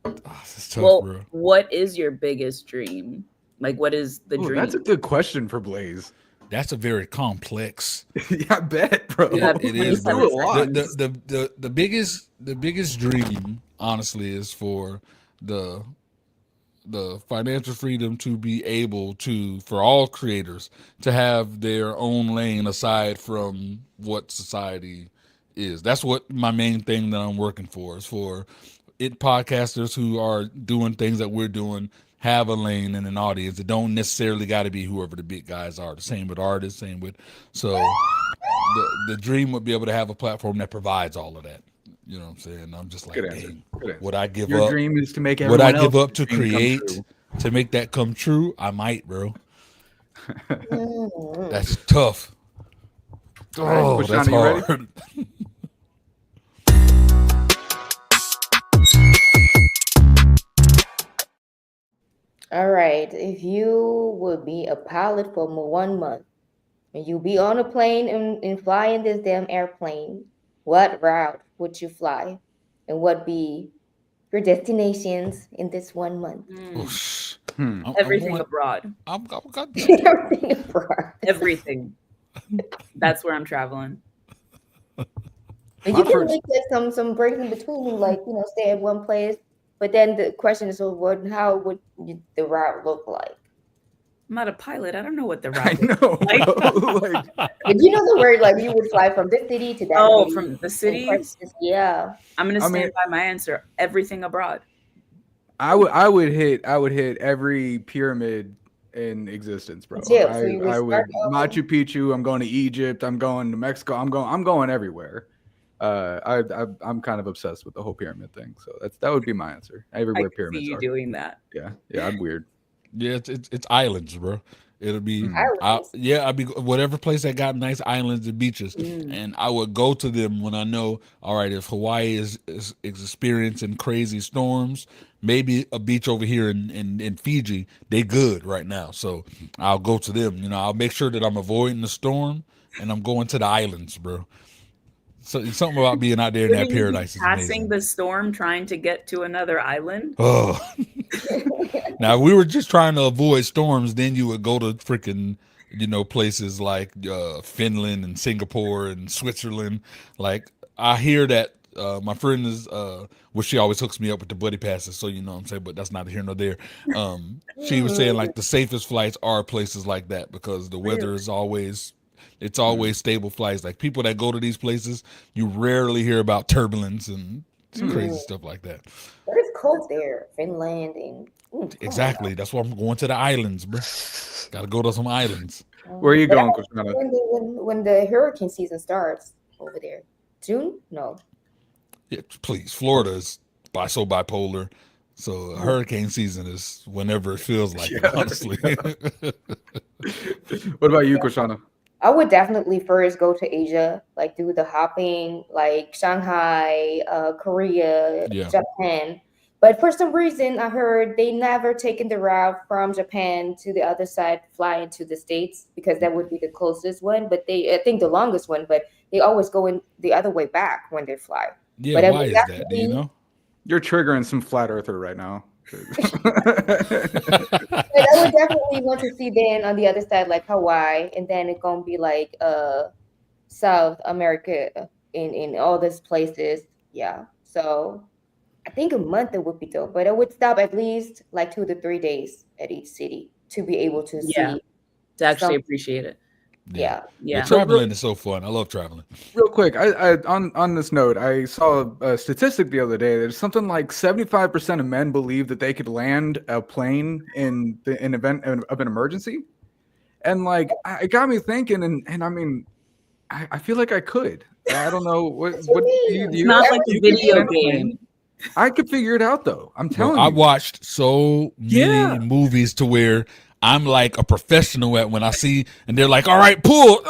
It's tough, Well, bro. what is your biggest dream? Like, what is the dream? That's a good question for Blaze. That's a very complex. Yeah, I bet, bro. You have It is, 27 bro. seconds. The biggest dream, honestly, is for the financial freedom to be able to, for all creators, to have their own lane aside from what society is. That's what my main thing that I'm working for is for it podcasters who are doing things that we're doing have a lane and an audience. It don't necessarily got to be whoever the big guys are. The same with artists, same with the dream would be able to have a platform that provides all of that. You know what I'm saying? I'm just like, Good answer. dang, Good answer. would I give Your up? dream is to make Would I everyone give up else's to dream come create true. to make that come true? I might, bro. Mm. That's tough. All right, Oh, Krishana, that's you ready? hard. All right. If you would be a pilot for 1 month and you be on a plane and fly in this damn airplane, what route would you fly? And what be your destinations in this 1 month? Everything abroad. Everything abroad. Everything. That's where I'm traveling. And you can make like some breaks in between, like, you know, stay at one place. But then the question is, well, how would the route look like? I'm not a pilot. I don't know what the route is. I know. Like, but you know the word, like you would fly from this city to that. Oh, city. from the cities? Yeah. I'm gonna stand by my answer. Everything abroad. I would hit every pyramid in existence, bro. I would Machu Picchu. I'm going to Egypt. I'm going to Mexico. I'm going everywhere. I'm kind of obsessed with the whole pyramid thing, so that would be my answer. Everywhere pyramids see you are. doing that. Yeah, I'm weird. Yeah, it's islands, bro. It'll be I'd be whatever place that got nice islands and beaches, and I would go to them when I know, all right, if Hawaii is experiencing crazy storms, maybe a beach over here in Fiji, they good right now, so I'll go to them. You know, I'll make sure that I'm avoiding the storm and I'm going to the islands, bro. So something about being out there in that paradise is passing the storm, trying to get to another island. Oh, now if we were just trying to avoid storms, then you would go to freaking, you know, places like Finland and Singapore and Switzerland. Like I hear that my friend is, well, she always hooks me up with the buddy passes, so you know what I'm saying, but that's neither here nor there. She was saying like the safest flights are places like that because the weather is always. It's always stable flights. Like people that go to these places, you rarely hear about turbulence and some crazy stuff like that. But it's cold there, Finland, and exactly. That's why I'm going to the islands, bro. Got to go to some islands. Where are you going, Christina? When the hurricane season starts over there, June? No. Yeah, please. Florida is so bipolar. So hurricane season is whenever it feels like it, honestly. What about you, Koshana? I would definitely first go to Asia, like do the hopping, like Shanghai, Korea, Japan. But for some reason, I heard they never taken the route from Japan to the other side, fly into the States, because that would be the closest one. But I think the longest one, but they always go in the other way back when they fly. Yeah, but why is that? Do you know? You're triggering some flat earther right now. But I would definitely want to see then on the other side, like Hawaii, and then it's gonna be like South America in all these places. Yeah. So I think a month it would be dope, but I would stop at least like 2 to 3 days at each city to be able to see. To actually appreciate it. Yeah. Traveling is so fun. I love traveling. Real quick, I on this note, I saw a statistic the other day. There's something like 75% of men believe that they could land a plane in an event of an emergency, and like it got me thinking. And I mean, I feel like I could. I don't know what do you. It's not like a video game. I could figure it out though. I'm telling you. I watched so many movies to where I'm like a professional at when I see, and they're like, all right, pull.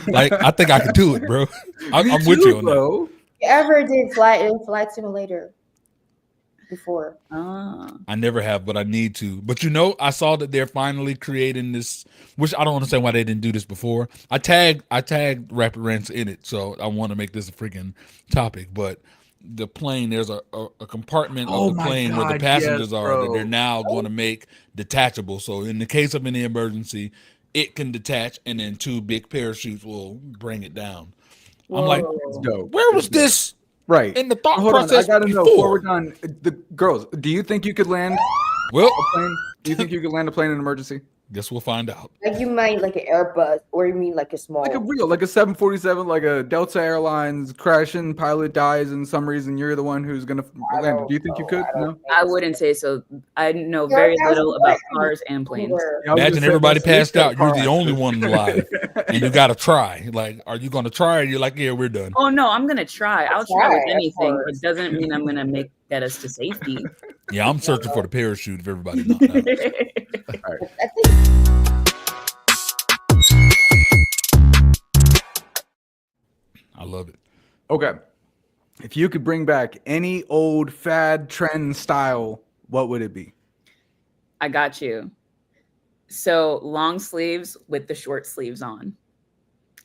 Like, I think I could do it, bro. I'm with you on that. You ever did flight simulator before? I never have, but I need to. But you know, I saw that they're finally creating this, which I don't understand why they didn't do this before. I tagged Rapid Rants in it, so I want to make this a freaking topic. But the plane, there's a compartment of the plane where the passengers are that they're now going to make detachable. So in the case of any emergency, it can detach, and then 2 big parachutes will bring it down. Whoa. I'm like, where was this? Right in the thought Hold process. On, I gotta before? know before we're done. The girls, do you think you could land a plane? Do you think you could land a plane in an emergency? Guess we'll find out. Like you mean like an Airbus, or you mean like a small? Like a 747, like a Delta Airlines crashing, pilot dies, and some reason you're the one who's gonna land. Do you think you could? No, I wouldn't say so. I know very little about cars and planes. Imagine everybody passed out. You're the only one alive, and you got to try. Like, are you going to try? Or you're like, yeah, we're done. Oh no, I'm gonna try. I'll try with anything. It doesn't mean I'm gonna get us to safety. Yeah, I'm searching for the parachute if everybody knows. All right. I love it. Okay. If you could bring back any old fad, trend, style, what would it be? I got you. So long sleeves with the short sleeves on.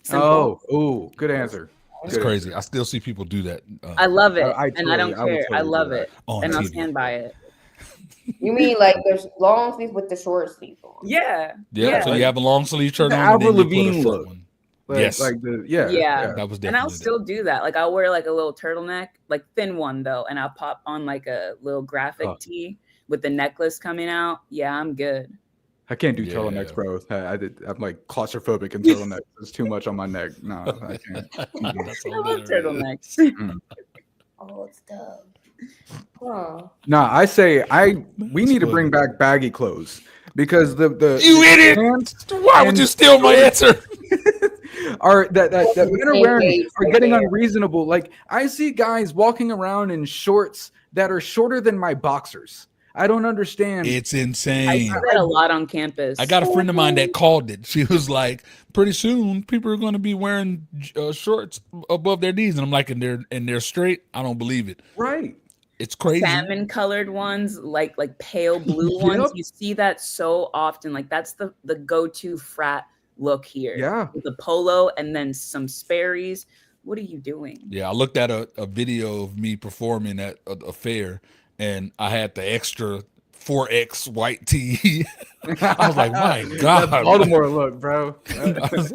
Simple. Oh, good answer. It's crazy. I still see people do that. I love it, I and I don't care. I totally love do that. it, On and I'll TV. stand by it. You mean like there's long sleeves with the short sleeves on? Yeah. Yeah. So you have a long sleeve shirt The on, and then Avril you put a Lavigne short look. one. Like, Yes. like the Yeah. That was And I'll definitely still do that. Like I'll wear like a little turtleneck, like thin one though, and I'll pop on like a little graphic tee with the necklace coming out. Yeah, I'm good. I can't do turtlenecks, bro. I'm like claustrophobic in turtlenecks. It's too much on my neck. No, I can't. I love turtlenecks. Oh, it's tough. Huh. Nah, I say we need to bring back baggy clothes because the You idiot! Why would you steal my answer? Are that men are wearing are getting unreasonable. Like I see guys walking around in shorts that are shorter than my boxers. I don't understand. It's I insane. see that a lot on campus. I got a friend of mine that called it. She was like, pretty soon people are going to be wearing shorts above their knees. And I'm like, and they're straight. I don't believe it. Right. It's crazy. Salmon colored ones, like pale blue ones. You see that so often. Like that's the go-to frat look here. Yeah. With the polo and then some Sperry's. What are you doing? Yeah, I looked at a video of me performing at a fair, and I had the extra 4X white tee. I was like, my God. That's Baltimore look, bro. I was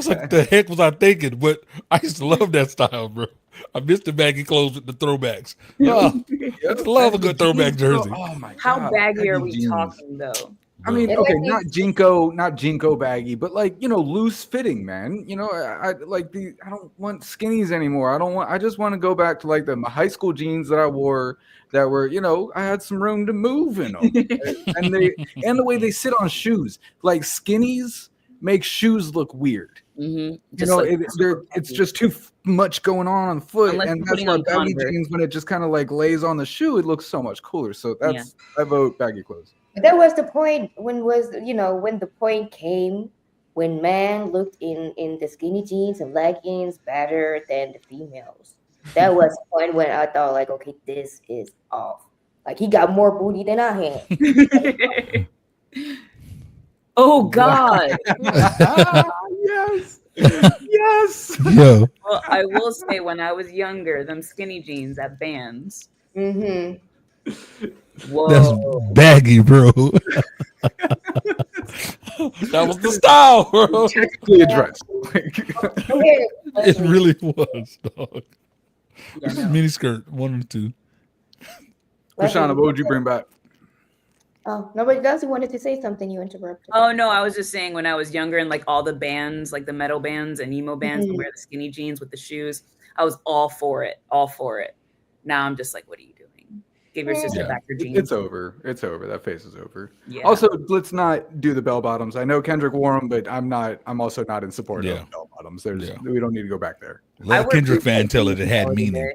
like, the heck was I thinking? But I used to love that style, bro. I missed the baggy clothes with the throwbacks. Oh, I just love a good throwback jersey. Oh my God. How baggy are we jeans. talking though? I mean, okay, not Jinko baggy, but like, loose fitting, man. I like I don't want skinnies anymore. I just want to go back to like my high school jeans that I wore that were, I had some room to move in them. and the way they sit on shoes, like skinnies make shoes look weird. Mm-hmm. It's just too much going on the foot. Unless And you're that's putting why on baggy Converse. jeans, when it just kind of like lays on the shoe, it looks so much cooler. So I vote baggy clothes. But that was the point when the point came when man looked in the skinny jeans and leggings better than the females. That was the point when I thought like, okay, this is off. Like he got more booty than I had. Oh God. Yes. Yes. Yeah. Well, I will say when I was younger, them skinny jeans at Vans. Mm-hmm. Whoa. That's baggy, bro. That was the style, bro. Technically a dress. It really was, dog. Yeah, no. Mini skirt, 1 or 2. Krishana, what would you bring back? Oh, nobody does. You wanted to say something. You interrupted. Oh no, I was just saying when I was younger and like all the bands, like the metal bands and emo bands would wear the skinny jeans with the shoes. I was all for it. Now I'm just like, what are you doing? Give your sister back her jeans. It's over. That phase is over. Yeah. Also, let's not do the bell bottoms. I know Kendrick wore them, but I'm also not in support of bell bottoms. We don't need to go back there. Let a Kendrick fan tell it had meaning.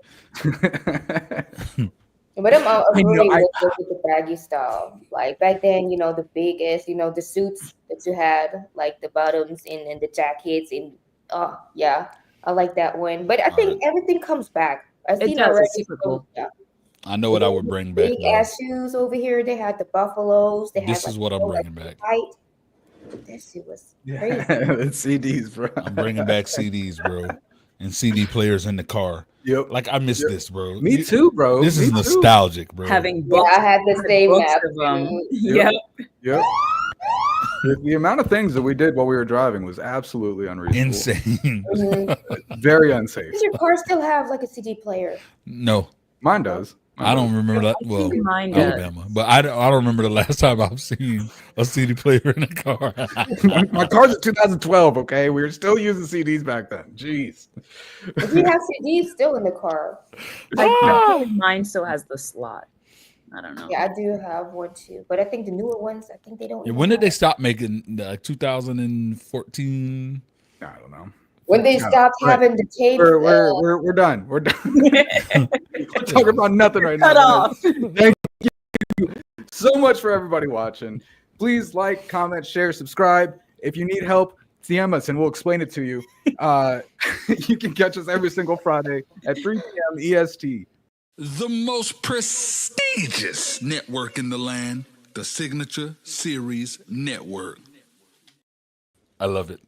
But I'm really with the baggy style. Like back then, the biggest, the suits that you had, like the bottoms and the jackets, and I like that one. But I think everything comes back. I've seen does. already. It's super cool. Yeah. I know what I would bring back. Big ass shoes over here. They had the buffaloes. This is what I'm bringing back. That shit was crazy. It's CDs, bro. I'm bringing back CDs, bro, and CD players in the car. Yep. Like I miss this, bro. Me too, bro. This is nostalgic, bro. Having books. I had the same books map. of them. Yep. Yep. The amount of things that we did while we were driving was absolutely unreasonable. Insane. Very unsafe. Does your car still have like a CD player? No, mine does. I don't remember that. Well, Mine does. Alabama, but I don't remember the last time I've seen a CD player in a car. My car's a 2012. Okay, we were still using CDs back then. Jeez. We have CDs still in the car. I think mine still has the slot. I don't know. Yeah, I do have one too, but I think the newer ones, I think they don't. Yeah, when did they stop making 2014? I don't know. When they stopped having the tape. We're done. We're done. We're talking about nothing right now. Cut off. Thank you so much for everybody watching. Please like, comment, share, subscribe. If you need help, DM us and we'll explain it to you. You can catch us every single Friday at 3 p.m. EST. The most prestigious network in the land. the Signature Series Network. I love it.